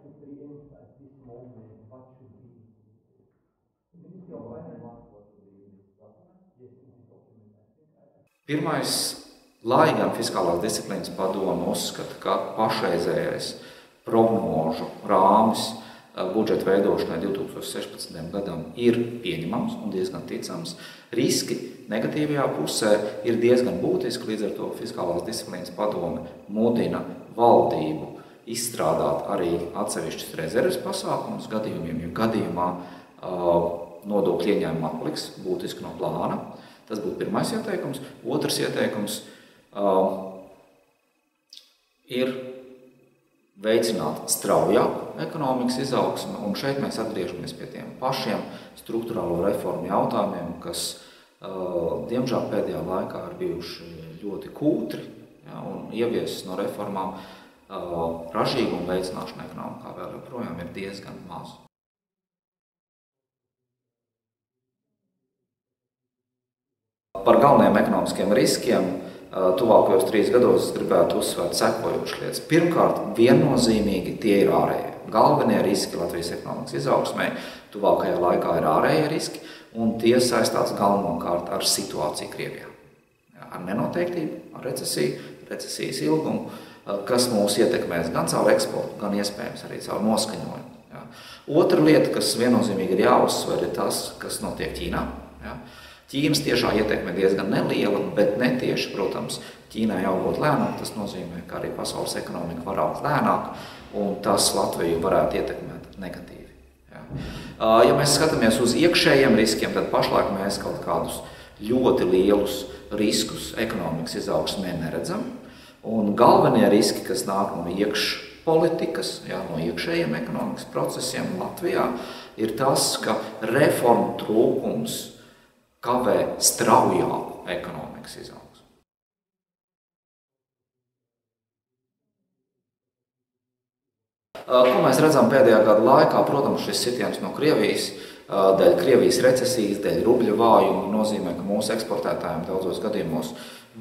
should re-emphasize this movement? What should be? This is your final one. What should be in this document? Yes, in this document. I think Pirmais, lai gan Fiskālās disciplīnas padome uzskata, ka pašreizējais prognožu rāmis budžeta veidošanai 2016. gadam ir pieņemams un diezgan ticams, riski negatīvajā pusē ir diezgan būtiski, līdz ar to Fiskālās disciplīnas padome mudina valdību izstrādāt arī atsevišķus rezerves pasākumus gadījumiem, jo gadījumā nodokļu ieņēmumi atpaliks būtiski no plāna. Tas būtu pirmais ieteikums. Otrs ieteikums ir veicināt straujāku ekonomikas izaugsmi, un šeit mēs atgriežamies pie tiem pašiem struktūrālo reformu jautājumiem, kas, diemžēl, pēdējā laikā ir bijuši ļoti kūtri, un ieviesis no reformām ražīgumu veicināšana ekonomikā vēl joprojām ir diezgan maz. Par galvenajiem ekonomiskiem riskiem tuvākajos 3 gados es gribētu uzsvērt sekojošas lietas. Pirmkārt, viennozīmīgi tie ir ārējie. Galvenie riski Latvijas ekonomikas izaugsmē tuvākajā laikā ir ārējie riski, un tie saistāts galvenokārt ar situāciju Krievijā. Ar nenoteiktību, ar recesiju, recesijas ilgumu, kas mūs ietekmēs gan caur eksportu, gan iespējams arī caur noskaņojumu. Otra lieta, kas viennozīmīgi ir jāuzsver, ir tas, kas notiek Ķīnā. Ķīnas tiešā ietekme diezgan neliela, bet netieši, protams, Ķīnai augot lēnāk, tas nozīmē, ka arī pasaules ekonomika var augt lēnāk, un tas Latviju varētu ietekmēt negatīvi. Ja mēs skatāmies uz iekšējiem riskiem, tad pašlaik mēs kaut kādus ļoti lielus riskus ekonomikas izaugsmē neredzam, un galvenie riski, kas nāk no iekšpolitikas, no iekšējiem ekonomikas procesiem Latvijā, ir tas, ka reformu trūkums kavē straujāku ekonomikas izaugsmu. Ko mēs redzam pēdējā gada laikā? Protams, šis sitiens no Krievijas, dēļ Krievijas recesijas, dēļ rubļa vājuma nozīmē, ka mūsu eksportētājiem daudzos gadījumos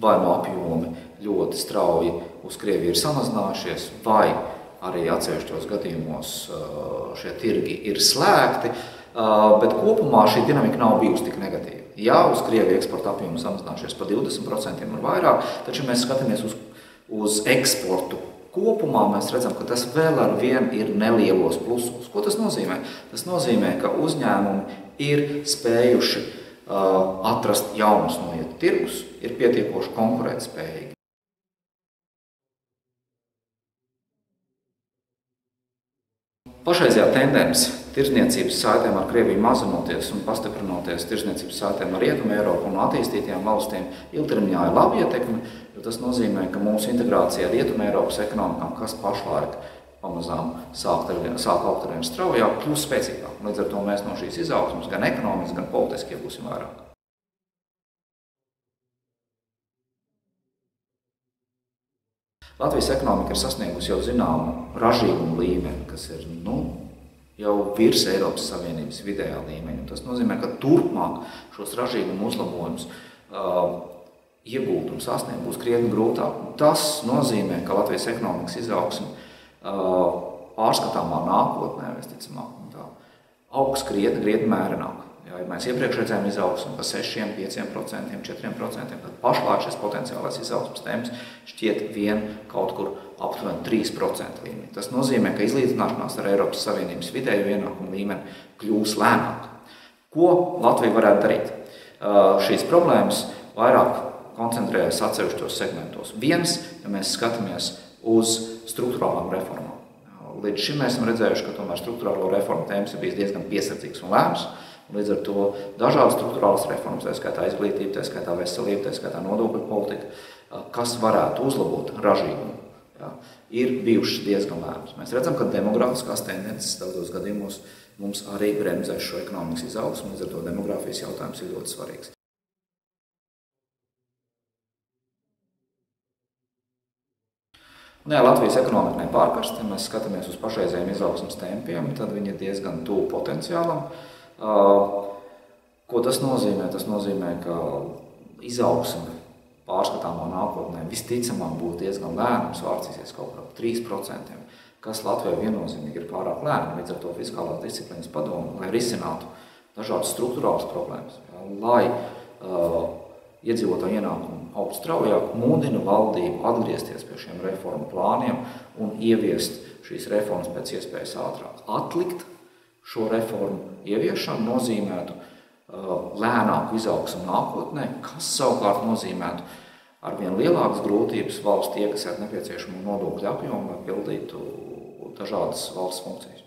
vai no apjomi ļoti strauji uz Krieviju ir samazinājušies, vai arī atsevišķos gadījumos šie tirgi ir slēgti, bet kopumā šī dinamika nav bijusi tik negatīva. Jā, uz Krieviju eksporta apjomu samazinājušies par 20% un vairāk, taču mēs skatāmies uz eksportu kopumā, mēs redzam, ka tas vēl ar vienu ir nelielos plusos. Ko tas nozīmē? Tas nozīmē, ka uzņēmumi ir spējuši atrast jaunus noietu tirgus, ir pietiekoši konkurētspējīgi. Pašreizējā tendence tirdzniecības saitēm ar Krieviju mazinoties un pastiprinoties tirdzniecības saitēm ar Rietumu Eiropu un attīstītajām valstīm ilgtermiņā ir laba ietekme, jo tas nozīmē, ka mūsu integrācija ar Rietumu Eiropas ekonomikām, kas pašlaik pamazām sāk augt arvien straujāk, kļūst spēcīgāk. Līdz ar to mēs no šīs izaugsmes gan ekonomiski, gan politiski iegūsim vairāk. Latvijas ekonomika ir sasniegusi jau zināmu ražīgumu līmeni, kas ir jau virs Eiropas Savienības vidējā līmeņa. Tas nozīmē, ka turpmāk šos ražīgumu uzlabojumus iegūt un sasniegt būs krietni grūtāk. Tas nozīmē, ka Latvijas ekonomikas izaugsme pārskatāmā nākotnē, visticamāk, augs krietni mērenāk. Ja mēs iepriekš redzējām izaugsmu par 6%, 5%, 4%, tad pašlaik šis potenciālais izaugsmes temps šķiet vien kaut kur aptuveni 3% līmenī. Tas nozīmē, ka izlīdzināšanās ar Eiropas Savienības vidēju ienākumu līmeni kļūs lēnāk. Ko Latvija varētu darīt? Šīs problēmas vairāk koncentrējas atsevišķos segmentos. Viens, ja mēs skatāmies uz struktūrālām reformām. Līdz šim mēs esam redzējuši, ka tomēr struktūrālo reformu temps ir bijis diezgan piesardzīgs un lēns. Līdz ar to dažādas struktūrālas reformas, tā skaitā izglītība, tā skaitā veselība, tā skaitā nodokļu politika, kas varētu uzlabot ražīgumu, ir bijušas diezgan lēnas. Mēs redzam, ka demografiskās tendences daudzos gadījumos mums arī bremzē šo ekonomikas izaugsmu, līdz ar to demografijas jautājums ir ļoti svarīgs. Latvijas ekonomika nepārkarst, ja mēs skatāmies uz pašreizējiem izaugsmes tempiem, tad viņi ir diezgan tuvu potenciālam. Ko tas nozīmē? Tas nozīmē, ka izaugsme pārskatāmā nākotnē visticamāk būtu diezgan lēna, svārcīsies kaut kā par 3%. kas Latvijai viennozīmīgi ir pārāk lēni, līdz ar to fiskālās disciplīnas padomu, lai risinātu dažādas struktūrālas problēmas, lai iedzīvotāju ienākumu augtu straujāk, mudina valdību atgriezties pie šiem reformu plāniem un ieviest šīs reformas pēc iespējas ātrāk. Atlikt šo reformu ieviešanu nozīmētu lēnāku izaugsmu nākotnē, kas savukārt nozīmētu arvien lielākas grūtības valsts iekasēt nepieciešamo nodokļu apjomu, lai pildītu dažādas valsts funkcijas.